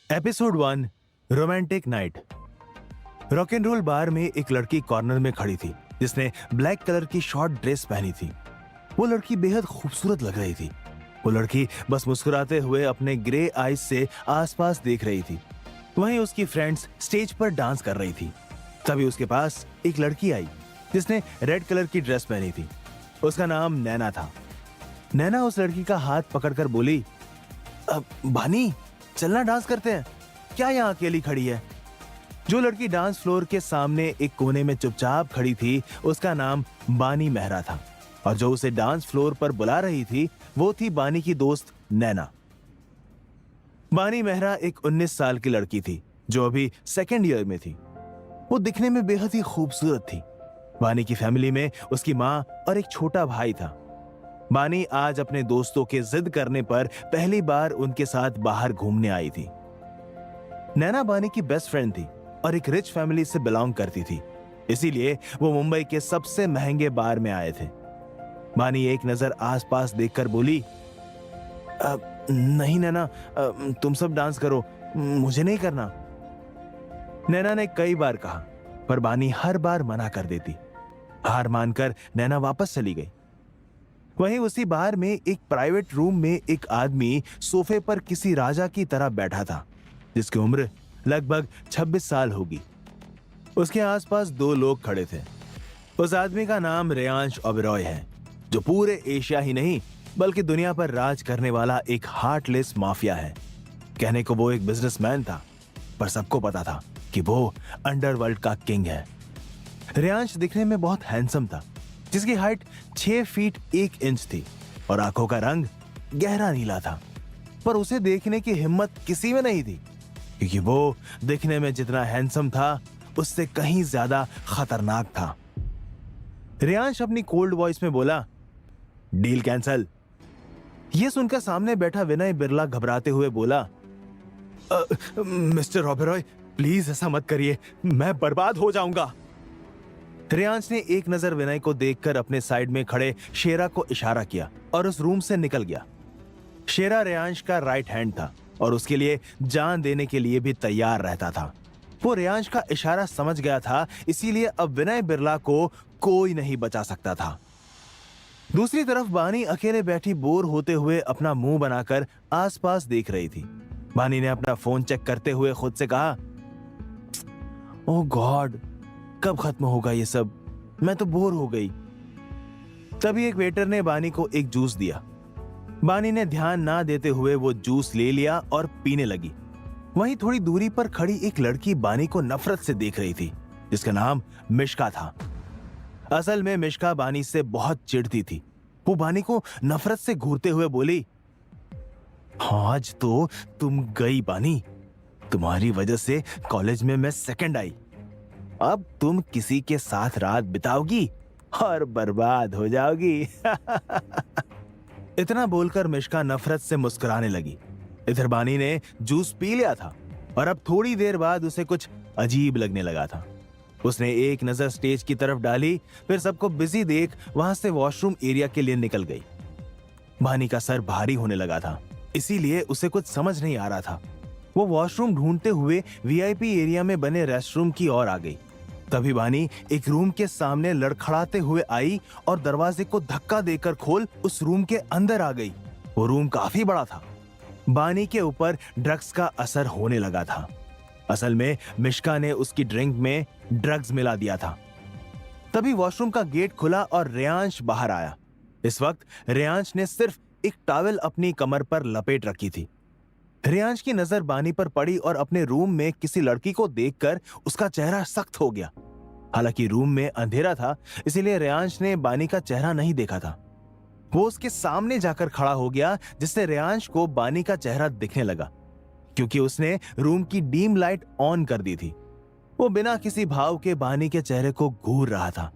Episode 1 romantic night. Rock and roll bar में एक लड़की कॉर्नर में खड़ी थी जिसने ब्लैक कलर की शॉर्ट ड्रेस पहनी थी। वो लड़की बेहद खूबसूरत लग रही थी। वो लड़की बस मुस्कुराते हुए अपने ग्रे आईज से आसपास देख रही थी। वहीं उसकी फ्रेंड्स स्टेज पर डांस कर रही थी। तभी उसके पास एक लड़की आई जिसने रेड कलर की ड्रेस पहनी थी। उसका नाम नैना था। नैना उस लड़की का हाथ पकड़कर बोली, बानी, चलना डांस करते हैं, क्या यहाँ अकेली खड़ी है? जो लड़की डांस फ्लोर के सामने एक कोने में चुपचाप खड़ी थी उसका नाम बानी मेहरा था, और जो उसे डांस फ्लोर पर बुला रही थी वो थी बानी की दोस्त नैना। बानी मेहरा एक 19 साल की लड़की थी जो अभी सेकेंड ईयर में थी। वो दिखने में बेहद ही खूबसूरत थी। बानी की फैमिली में उसकी माँ और एक छोटा भाई था। बानी आज अपने दोस्तों के जिद करने पर पहली बार उनके साथ बाहर घूमने आई थी। नैना बानी की बेस्ट फ्रेंड थी और एक रिच फैमिली से बिलोंग करती थी, इसीलिए वो मुंबई के सबसे महंगे बार में आए थे। बानी एक नजर आसपास देखकर बोली, नहीं नैना, तुम सब डांस करो, मुझे नहीं करना। नैना ने कई बार कहा पर बानी हर बार मना कर देती। हार मानकर नैना वापस चली गई। वहीं उसी बार में एक प्राइवेट रूम में एक आदमी सोफे पर किसी राजा की तरह बैठा था जिसकी उम्र लगभग 26 साल होगी। उसके आसपास दो लोग खड़े थे। उस आदमी का नाम रेयांश ओबेरॉय है, जो पूरे एशिया ही नहीं बल्कि दुनिया पर राज करने वाला एक हार्टलेस माफिया है। कहने को वो एक बिजनेसमैन था, पर सबको पता था कि वो अंडरवर्ल्ड का किंग है। रेयांश दिखने में बहुत हैंडसम था, जिसकी हाइट 6 फीट 1 इंच थी और आंखों का रंग गहरा नीला था। पर उसे देखने की हिम्मत किसी में नहीं थी, क्योंकि वो दिखने में जितना हैंडसम था उससे कहीं ज्यादा खतरनाक था। रेयांश अपनी कोल्ड वॉइस में बोला, डील कैंसल। यह सुनकर सामने बैठा विनय बिरला घबराते हुए बोला, मिस्टर ओबेरॉय, प्लीज ऐसा मत करिए, मैं बर्बाद हो जाऊंगा। रेयांश ने एक नजर विनय को देखकर अपने साइड में खड़े शेरा को इशारा किया और उस रूम से निकल गया। शेरा रेयांश का राइट हैंड था और उसके लिए जान देने के लिए भी तैयार रहता था। वो रेयांश का इशारा समझ गया था, इसीलिए अब विनय बिरला को कोई नहीं बचा सकता था। दूसरी तरफ बानी अकेले बैठी बोर होते हुए अपना मुंह बनाकर आसपास देख रही थी। बानी ने अपना फोन चेक करते हुए खुद से कहा, ओह गॉड, कब खत्म होगा ये सब? मैं तो बोर हो गई। तभी एक वेटर ने बानी को एक जूस दिया। बानी ने ध्यान ना देते हुए वो जूस ले लिया और पीने लगी। वहीं थोड़ी दूरी पर खड़ी एक लड़की बानी को नफरत से देख रही थी, जिसका नाम मिश्का था। असल में मिश्का बानी से बहुत चिढ़ती थी। वो बानी को नफरत से घूरते हुए बोली, आज तो तुम गई बानी, तुम्हारी वजह से कॉलेज में मैं सेकंड आई। अब तुम किसी के साथ रात बिताओगी और बर्बाद हो जाओगी। इतना बोलकर मिश्का नफरत से मुस्कुराने लगी। इधर बानी ने जूस पी लिया था और अब थोड़ी देर बाद उसे कुछ अजीब लगने लगा था। उसने एक नजर स्टेज की तरफ डाली, फिर सबको बिजी देख वहां से वॉशरूम एरिया के लिए निकल गई। बानी का सर भारी होने लगा था, इसीलिए उसे कुछ समझ नहीं आ रहा था। वो वॉशरूम ढूंढते हुए वीआईपी एरिया में बने रेस्टरूम की ओर आ गई। तभी बानी एक रूम के सामने लड़खड़ाते हुए आई और दरवाजे को धक्का देकर खोल उस रूम के अंदर आ गई। वो रूम काफी बड़ा था। बानी के ऊपर ड्रग्स का असर होने लगा था। असल में मिश्का ने उसकी ड्रिंक में ड्रग्स मिला दिया था। तभी वॉशरूम का गेट खुला और रेयांश बाहर आया। इस वक्त रेयांश ने सिर्फ एक टॉवेल अपनी कमर पर लपेट रखी थी। रेयांश की नजर बानी पर पड़ी और अपने रूम में किसी लड़की को देखकर उसका चेहरा सख्त हो गया। हालांकि रूम में अंधेरा था, इसीलिए रेयांश ने बानी का चेहरा नहीं देखा था। वो उसके सामने जाकर खड़ा हो गया, जिससे रेयांश को बानी का चेहरा दिखने लगा, क्योंकि उसने रूम की डीम लाइट ऑन कर दी थी। वो बिना किसी भाव के बानी के चेहरे को घूर रहा था।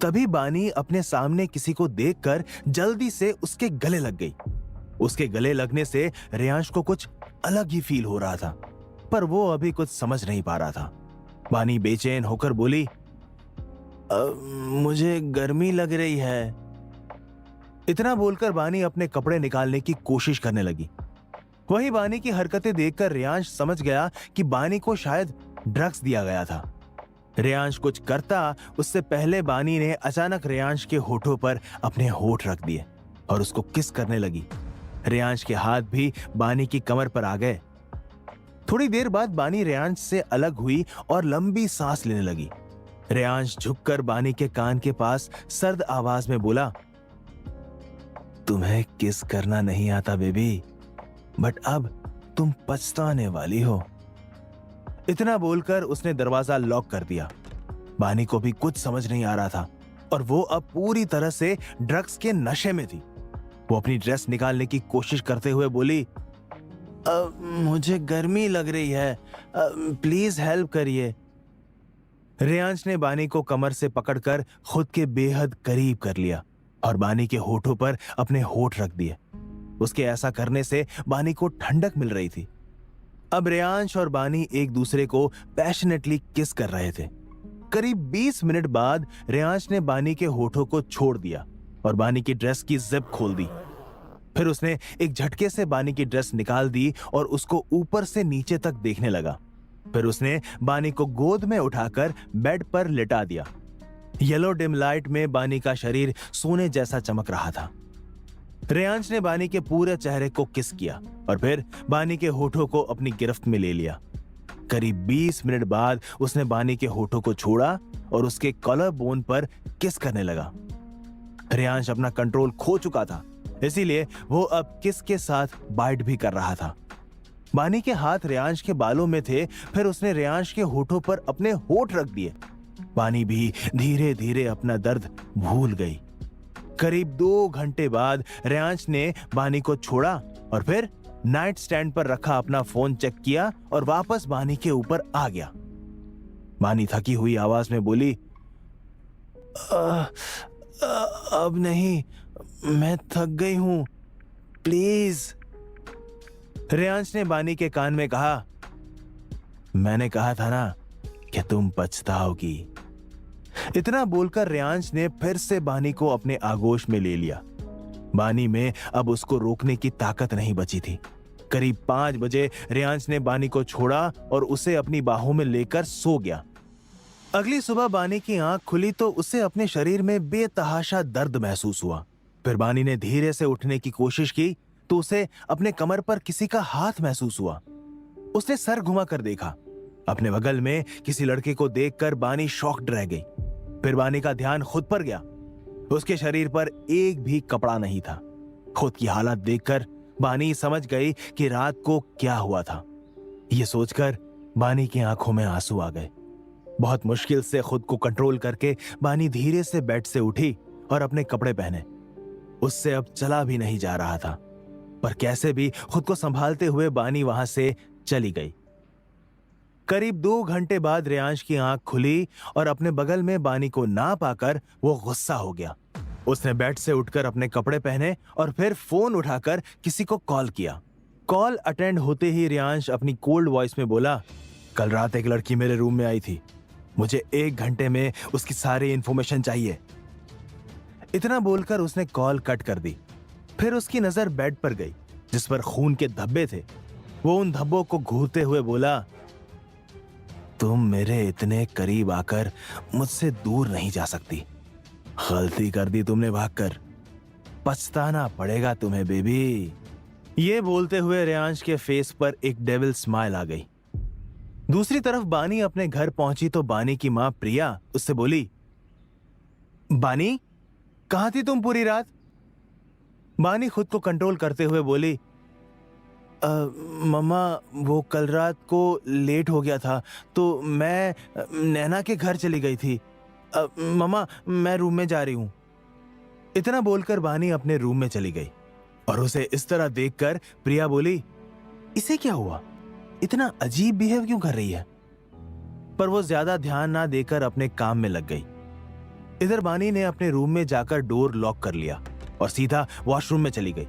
तभी बानी अपने सामने किसी को देखकर जल्दी से उसके गले लग गई। उसके गले लगने से रेयांश को कुछ अलग ही फील हो रहा था, पर वो अभी कुछ समझ नहीं पा रहा था। बानी बेचैन होकर बोली, मुझे गर्मी लग रही है। इतना बोलकर बानी अपने कपड़े निकालने की कोशिश करने लगी। वही बानी की हरकतें देखकर रेयांश समझ गया कि बानी को शायद ड्रग्स दिया गया था। रेयांश कुछ करता उससे पहले बानी ने अचानक रेयांश के होठों पर अपने होठ रख दिए और उसको किस करने लगी। रेयांश के हाथ भी बानी की कमर पर आ गए। थोड़ी देर बाद बानी रेयांश से अलग हुई और लंबी सांस लेने लगी। रेयांश झुककर बानी के कान के पास सर्द आवाज में बोला, तुम्हें किस करना नहीं आता बेबी, बट अब तुम पछताने वाली हो। इतना बोलकर उसने दरवाजा लॉक कर दिया। बानी को भी कुछ समझ नहीं आ रहा था और वो अब पूरी तरह से ड्रग्स के नशे में थी। वो अपनी ड्रेस निकालने की कोशिश करते हुए बोली, मुझे गर्मी लग रही है, प्लीज हेल्प करिए। रेयांश ने बानी को कमर से पकड़कर खुद के बेहद करीब कर लिया और बानी के होठों पर अपने होठ रख दिए। उसके ऐसा करने से बानी को ठंडक मिल रही थी। अब रेयांश और बानी एक दूसरे को पैशनेटली किस कर रहे थे। करीब 20 मिनट बाद रेयांश ने बानी के होठों को छोड़ दिया और बानी की ड्रेस की जिप खोल दी। फिर उसने एक झटके से बानी की ड्रेस निकाल दी और उसको ऊपर से नीचे तक देखने लगा। फिर उसने बानी को गोद में उठाकर बेड पर लिटा दिया। येलो डिम लाइट में बानी का शरीर सोने जैसा चमक रहा था। रेयांश ने बानी के पूरे चेहरे को किस किया और फिर बानी के होठों को अपनी गिरफ्त में ले लिया। करीब 20 मिनट बाद उसने बानी के होठों को छोड़ा और उसके कॉलर बोन पर किस करने लगा। रेयांश अपना कंट्रोल खो चुका था, इसीलिए वो अब किस के साथ बाइट भी कर रहा था। बानी के हाथ रेयांश के बालों में थे, फिर उसने रेयांश के होठों पर अपने होठ रख दिए। बानी भी धीरे धीरे अपना दर्द भूल गई। करीब 2 घंटे बाद रेयांश ने बानी को छोड़ा और फिर नाइट स्टैंड पर रखा अपना फोन चेक किया और वापस बानी के ऊपर आ गया। बानी थकी हुई आवाज में बोली, अब नहीं, मैं थक गई हूं, प्लीज। रेयांश ने बानी के कान में कहा, मैंने कहा था ना कि तुम पछताओगी। इतना बोलकर रेयांश ने फिर से बानी को अपने आगोश में ले लिया। बानी में अब उसको रोकने की ताकत नहीं बची थी। करीब 5 बजे रेयांश ने बानी को छोड़ा और उसे अपनी बाहों में लेकर सो गया। अगली सुबह बानी की आंख खुली तो उसे अपने शरीर में बेतहाशा दर्द महसूस हुआ। फिर बानी ने धीरे से उठने की कोशिश की तो उसे अपने कमर पर किसी का हाथ महसूस हुआ। उसने सर घुमाकर देखा। अपने बगल में किसी लड़के को देखकर बानी शॉक्ड रह गई। फिर बानी का ध्यान खुद पर गया। उसके शरीर पर एक भी कपड़ा नहीं था। खुद की हालत देखकर बानी समझ गई कि रात को क्या हुआ था। यह सोचकर बानी की आंखों में आंसू आ गए। बहुत मुश्किल से खुद को कंट्रोल करके बानी धीरे से बेड से उठी और अपने कपड़े पहने। उससे अब चला भी नहीं जा रहा था, पर कैसे भी खुद को संभालते हुए बानी वहां से चली गई। करीब 2 घंटे बाद रेयांश की आंख खुली और अपने बगल में बानी को ना पाकर वो गुस्सा हो गया। उसने बेड से उठकर अपने कपड़े पहने और फिर फोन उठाकर किसी को कॉल किया। कॉल अटेंड होते ही रेयांश अपनी कोल्ड वॉइस में बोला, कल रात एक लड़की मेरे रूम में आई थी, मुझे 1 घंटे में उसकी सारी इंफॉर्मेशन चाहिए। इतना बोलकर उसने कॉल कट कर दी। फिर उसकी नजर बेड पर गई जिस पर खून के धब्बे थे। वो उन धब्बों को घूरते हुए बोला, तुम मेरे इतने करीब आकर मुझसे दूर नहीं जा सकती। गलती कर दी तुमने भागकर, पछताना पड़ेगा तुम्हें बेबी। ये बोलते हुए रेयांश के फेस पर एक डेविल स्माइल आ गई। दूसरी तरफ बानी अपने घर पहुंची तो बानी की मां प्रिया उससे बोली, बानी कहां थी तुम पूरी रात? बानी खुद को कंट्रोल करते हुए बोली, मम्मा वो कल रात को लेट हो गया था तो मैं नैना के घर चली गई थी। मम्मा मैं रूम में जा रही हूं। इतना बोलकर बानी अपने रूम में चली गई और उसे इस तरह देखकर प्रिया बोली, इसे क्या हुआ, इतना अजीब बिहेव क्यों कर रही है? पर वो ज्यादा ध्यान ना देकर अपने काम में लग गई। इधर बानी ने अपने रूम में जाकर डोर लॉक कर लिया और सीधा वॉशरूम में चली गई।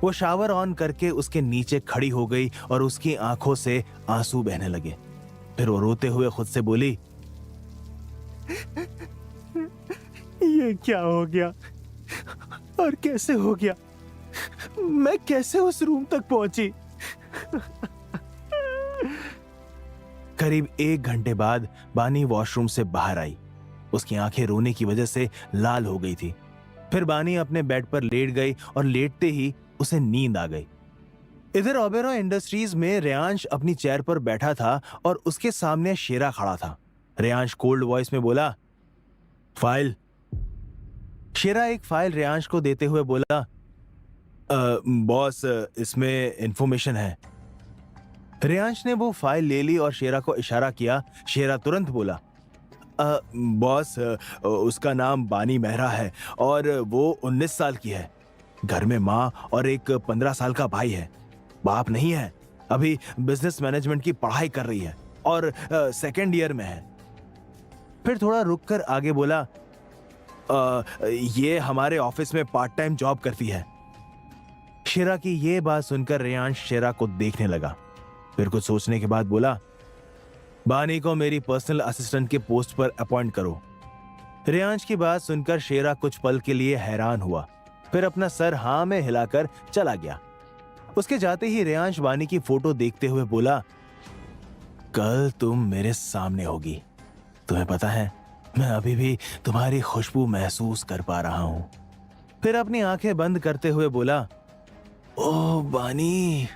वो शावर ऑन करके उसके नीचे खड़ी हो गई और उसकी आंखों से आंसू बहने लगे। फिर वो रोते हुए खुद से बोली, ये क्या हो गया और कैसे हो गया? मैं कैसे उस रूम तक पहुंची करीब 1 घंटे बाद बानी वॉशरूम से बाहर आई। उसकी आंखें रोने की वजह से लाल हो गई थी। फिर बानी अपने बेड पर लेट गई और लेटते ही उसे नींद आ गई। इधर ओबेरॉय इंडस्ट्रीज में रेयांश अपनी चेयर पर बैठा था और उसके सामने शेरा खड़ा था। रेयांश कोल्ड वॉइस में बोला, फाइल। शेरा एक फाइल रेयांश को देते हुए बोला, बॉस, इसमें इंफॉर्मेशन है। रेयांश ने वो फाइल ले ली और शेरा को इशारा किया। शेरा तुरंत बोला, बॉस, उसका नाम बानी मेहरा है और वो 19 साल की है। घर में माँ और एक 15 साल का भाई है। बाप नहीं है। अभी बिजनेस मैनेजमेंट की पढ़ाई कर रही है और सेकेंड ईयर में है। फिर थोड़ा रुककर आगे बोला, ये हमारे ऑफिस में पार्ट टाइम जॉब करती है। शेरा की ये बात सुनकर रेयांश शेरा को देखने लगा। फिर कुछ सोचने के बाद बोला, बानी को मेरी पर्सनल असिस्टेंट के पोस्ट पर अपॉइंट करो। रेयांश की बात सुनकर शेरा कुछ पल के लिए हैरान हुआ, फिर अपना सर हाँ में हिलाकर चला गया। उसके जाते ही रेयांश बानी की फोटो देखते हुए बोला, कल तुम मेरे सामने होगी। तुम्हें पता है, मैं अभी भी तुम्हारी खुशबू महसूस कर पा रहा हूं। फिर अपनी आंखें बंद करते हुए बोला, ओह बानी,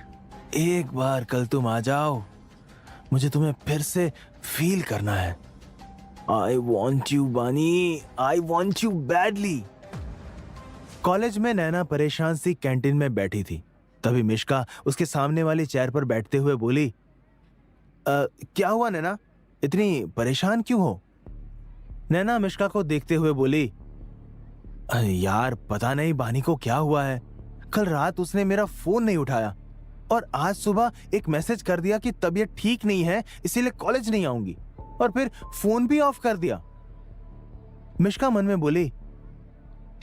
एक बार कल तुम आ जाओ। मुझे तुम्हें फिर से फील करना है। आई वॉन्ट यू बानी, I want you badly. College में नैना परेशान सी कैंटीन में बैठी थी। तभी मिश्का उसके सामने वाली चेयर पर बैठते हुए बोली, क्या हुआ नैना, इतनी परेशान क्यों हो? नैना मिश्का को देखते हुए बोली, यार पता नहीं बानी को क्या हुआ है। कल रात उसने मेरा फोन नहीं उठाया और आज सुबह एक मैसेज कर दिया कि तबीयत ठीक नहीं है, इसीलिए कॉलेज नहीं आऊंगी, और फिर फोन भी ऑफ कर दिया। मिश्का मन में बोली,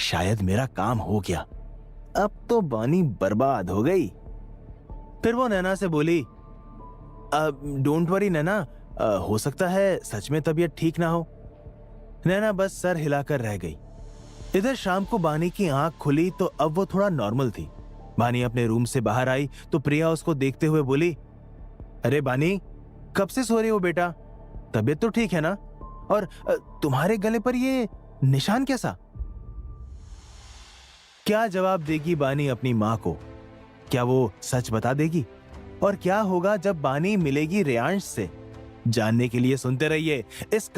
शायद मेरा काम हो गया, अब तो बानी बर्बाद हो गई। फिर वो नैना से बोली, डोंट वरी नैना, हो सकता है सच में तबीयत ठीक ना हो। नैना बस सर हिलाकर रह गई। इधर शाम को बानी की आंख खुली तो अब वो थोड़ा नॉर्मल थी। बानी अपने रूम से बाहर आई तो प्रिया उसको देखते हुए बोली, अरे बानी, कब से सो रही हो बेटा? तबीयत तो ठीक है ना? और तुम्हारे गले पर ये निशान कैसा? क्या जवाब देगी बानी अपनी मां को? क्या वो सच बता देगी? और क्या होगा जब बानी मिलेगी रेयांश से? जानने के लिए सुनते रहिए इस